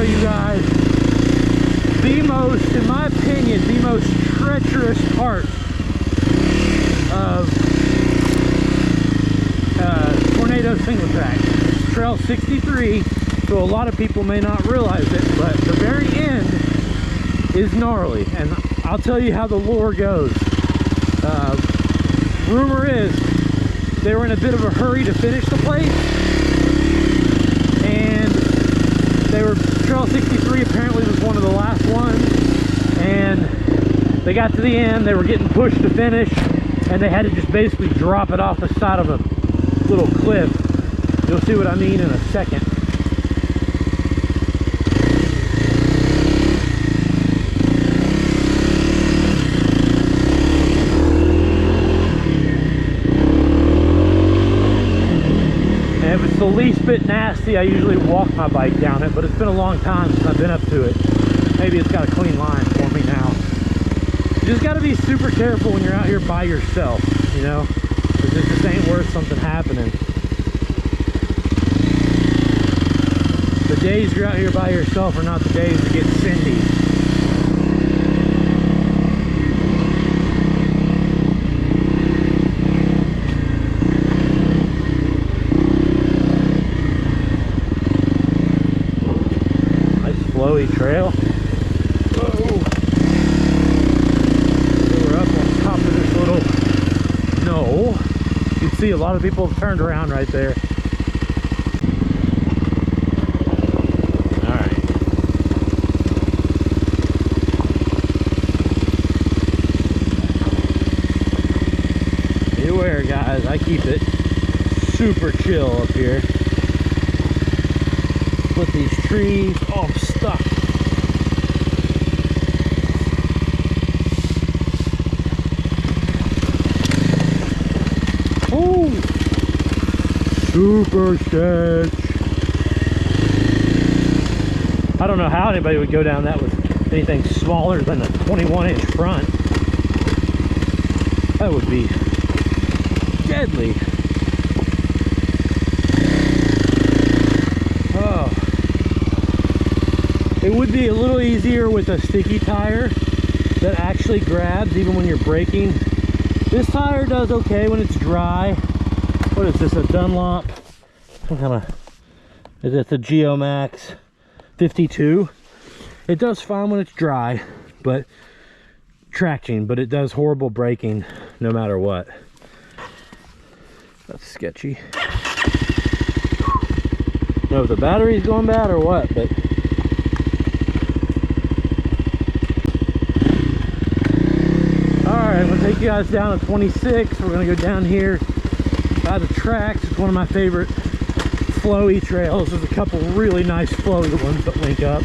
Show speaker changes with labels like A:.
A: you guys the most, in my opinion, the most treacherous part of Tornado single track. It's Trail 63, so a lot of people may not realize it, but the very end is gnarly, and I'll tell you how the lore goes. Rumor is they were in a bit of a hurry to finish the place, and Trail 63 apparently was one of the last ones, and they got to the end, they were getting pushed to finish, and they had to just basically drop it off the side of a little cliff. You'll see what I mean in a second. And if it's the least bit nasty, I usually walk my bike down it, but it's been a long time since I've been up to it. Maybe it's got a clean line for me now. You just got to be super careful when you're out here by yourself, you know, because it just ain't worth something happening. The days you're out here by yourself are not the days that get cindy. Nice flowy trail. Whoa. So we're up on top of this little knoll. You can see a lot of people have turned around right there. Beware, guys, I keep it super chill up here. With these trees, oh, I'm stuck. Oh, super sketch. I don't know how anybody would go down that with anything smaller than a 21-inch front. That would be deadly. Oh, it would be a little easier with a sticky tire that actually grabs even when you're braking. This tire does okay when it's dry. What is this, a Dunlop? Some kind of, is it the Geomax 52? It does fine when it's dry, but traction, but it does horrible braking no matter what. That's sketchy. I don't know if the battery's going bad or what, but alright, I'm gonna take you guys down to 26. We're gonna go down here by the tracks. It's one of my favorite flowy trails. There's a couple really nice flowy ones that link up.